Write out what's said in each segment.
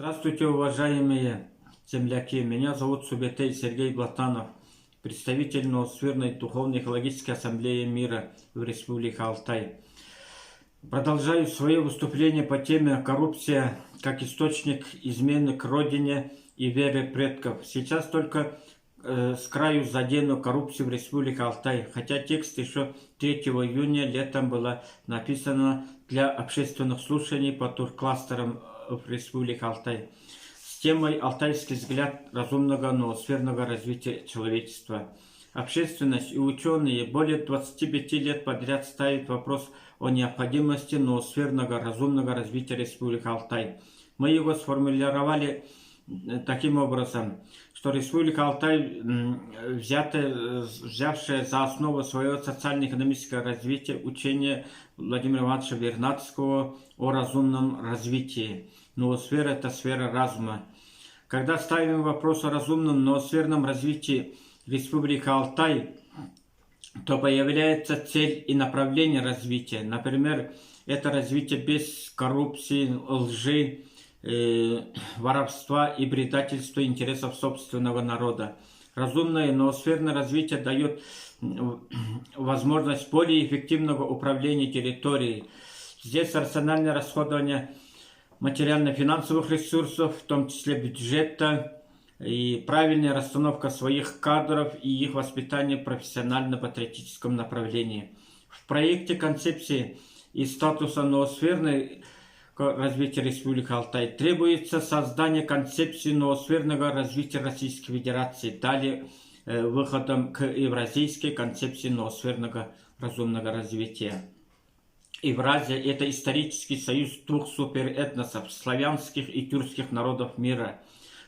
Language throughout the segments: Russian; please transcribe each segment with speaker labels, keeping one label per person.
Speaker 1: Здравствуйте, уважаемые земляки! Меня зовут Субетей Сергей Блатанов, представитель Ноосферной Духовно-экологической ассамблеи мира в Республике Алтай. Продолжаю свое выступление по теме «Коррупция как источник измены к родине и вере предков». Сейчас только с краю задену коррупцию в Республике Алтай, хотя текст еще 3 июня летом было написано для общественных слушаний по туркластерам в Республике Алтай с темой «Алтайский взгляд разумного ноосферного развития человечества». Общественность и ученые более 25 лет подряд ставят вопрос о необходимости ноосферного разумного развития Республики Алтай. Мы его сформулировали таким образом, что Республика Алтай, взявшая за основу своего социально-экономического развития учение Владимира Ивановича Вернадского о разумном развитии. Ноосфера – это сфера разума. Когда ставим вопрос о разумном ноосферном развитии Республики Алтай, то появляется цель и направление развития. Например, это развитие без коррупции, лжи, воровства и предательства интересов собственного народа. Разумное ноосферное развитие дает возможность более эффективного управления территорией. Здесь рациональное расходование материально-финансовых ресурсов, в том числе бюджета, и правильная расстановка своих кадров и их воспитание в профессионально-патриотическом направлении. В проекте концепции и статуса ноосферной развития Республики Алтай требуется создание концепции ноосферного развития Российской Федерации, далее выходом к евразийской концепции ноосферного разумного развития. Евразия – это исторический союз двух суперэтносов – славянских и тюркских народов мира.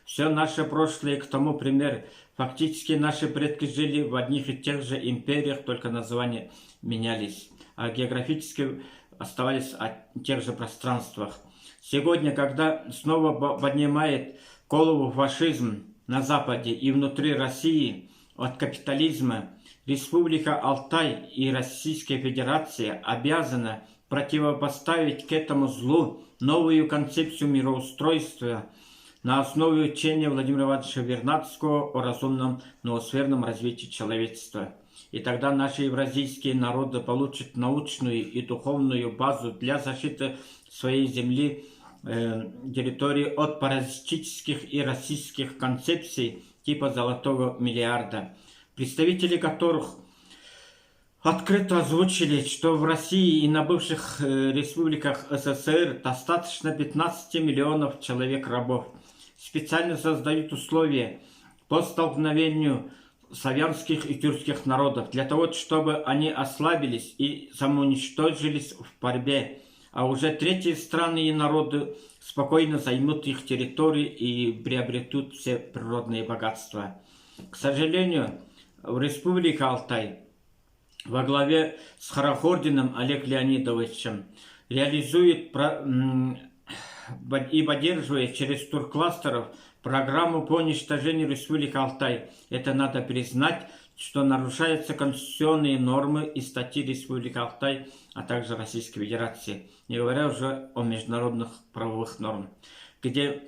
Speaker 1: Все наше прошлое к тому пример. Фактически наши предки жили в одних и тех же империях, только названия менялись, а географически оставались в тех же пространствах. Сегодня, когда снова поднимает голову фашизм на Западе и внутри России от капитализма, Республика Алтай и Российская Федерация обязаны противопоставить к этому злу новую концепцию мироустройства на основе учения Владимира Ивановича Вернадского о разумном ноосферном развитии человечества. И тогда наши евразийские народы получат научную и духовную базу для защиты своей земли, территории от паразитических и расистских концепций типа «золотого миллиарда», представители которых открыто озвучили, что в России и на бывших республиках СССР достаточно 15 миллионов человек-рабов. Специально создают условия по столкновению славянских и тюркских народов, для того, чтобы они ослабились и самоуничтожились в борьбе, а уже третьи страны и народы спокойно займут их территории и приобретут все природные богатства. К сожалению, в Республике Алтай во главе с Хорохординым Олег Леонидовичем реализует и поддерживает через туркластеров программу по уничтожению Республики Алтай. Это надо признать, что нарушаются конституционные нормы и статьи Республики Алтай, а также Российской Федерации, не говоря уже о международных правовых нормах, где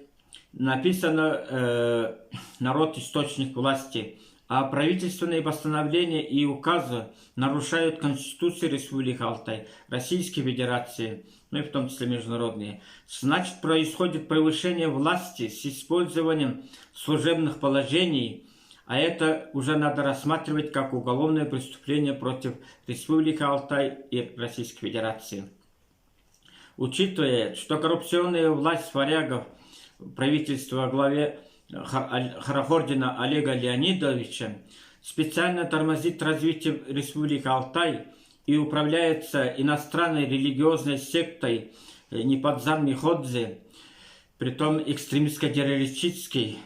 Speaker 1: написано «народ – источник власти», а правительственные постановления и указы нарушают Конституцию Республики Алтай, Российской Федерации, ну и в том числе международные. Значит, происходит превышение власти с использованием служебных положений, а это уже надо рассматривать как уголовное преступление против Республики Алтай и Российской Федерации. Учитывая, что коррупционная власть варягов правительства во главе Хорохордина Олега Леонидовича специально тормозит развитие Республики Алтай и управляется иностранной религиозной сектой Непадзан Миходзе, притом экстремистско-террористической,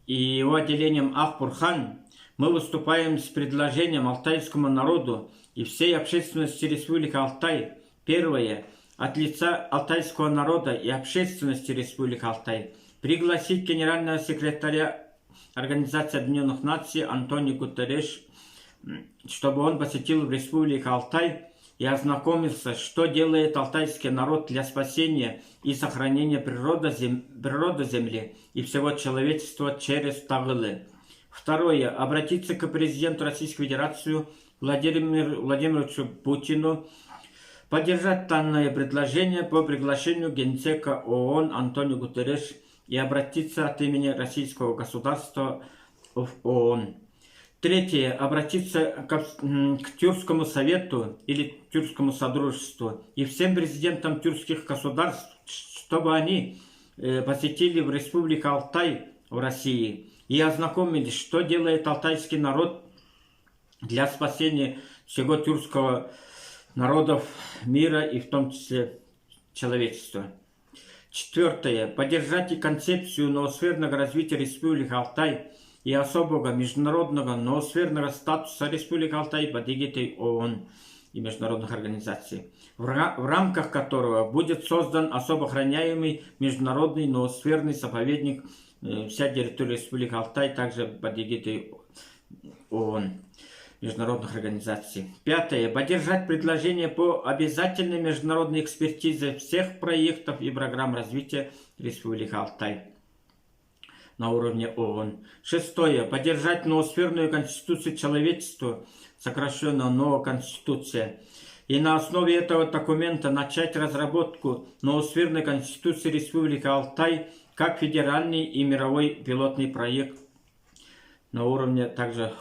Speaker 1: и его отделением Ахпурхан, мы выступаем с предложением алтайскому народу и всей общественности Республики Алтай. Первое. От лица алтайского народа и общественности Республики Алтай пригласить генерального секретаря Организации Объединенных Наций Антонио Гутерреш, чтобы он посетил Республику Алтай и ознакомился, что делает алтайский народ для спасения и сохранения природы Земли и всего человечества через Тагылы. Второе. Обратиться к президенту Российской Федерации Владимиру Владимировичу Путину, поддержать данное предложение по приглашению генсека ООН Антонио Гутерреш и обратиться от имени российского государства в ООН. Третье. Обратиться к Тюркскому совету или Тюркскому содружеству и всем президентам тюркских государств, чтобы они посетили в Республику Алтай в России и ознакомились, что делает алтайский народ для спасения всего тюркского народов мира и в том числе человечества. Четвертое. Поддержать и концепцию ноосферного развития Республики Алтай и особого международного ноосферного статуса Республики Алтай под эгидой ООН и международных организаций, в рамках которого будет создан особо охраняемый международный ноосферный заповедник вся территория Республики Алтай, также под эгидой ООН международных организаций. Пятое. Поддержать предложение по обязательной международной экспертизе всех проектов и программ развития Республики Алтай на уровне ООН. Шестое. Поддержать ноосферную конституцию человечества, сокращенно НОО Конституция. И на основе этого документа начать разработку ноосферной конституции Республики Алтай как федеральный и мировой пилотный проект на уровне также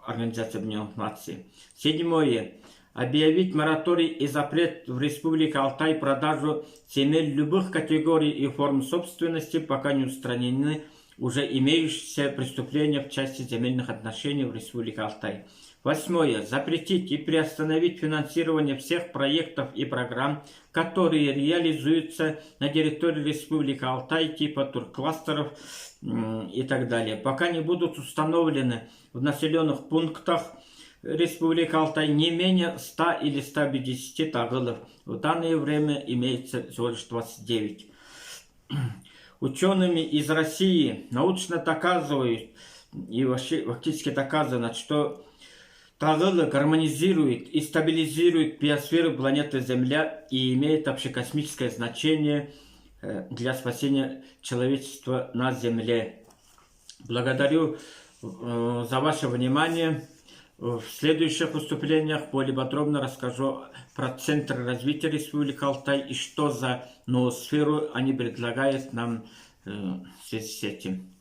Speaker 1: Организации Объединенных Наций. Седьмое. Объявить мораторий и запрет в Республике Алтай продажу земель любых категорий и форм собственности, пока не устранены уже имеющиеся преступления в части земельных отношений в Республике Алтай. Восьмое. Запретить и приостановить финансирование всех проектов и программ, которые реализуются на территории Республики Алтай, типа туркластеров и так далее, пока не будут установлены в населенных пунктах Республики Алтай не менее 100 или 150 тагылов. В данное время имеется всего лишь 29. Учеными из России научно доказывают и фактически доказано, что тагылы гармонизирует и стабилизирует биосферу планеты Земля и имеет общекосмическое значение для спасения человечества на Земле. Благодарю за ваше внимание. В следующих выступлениях более подробно расскажу про Центр развития Республики Алтай и что за ноосферу они предлагают нам в связи с этим.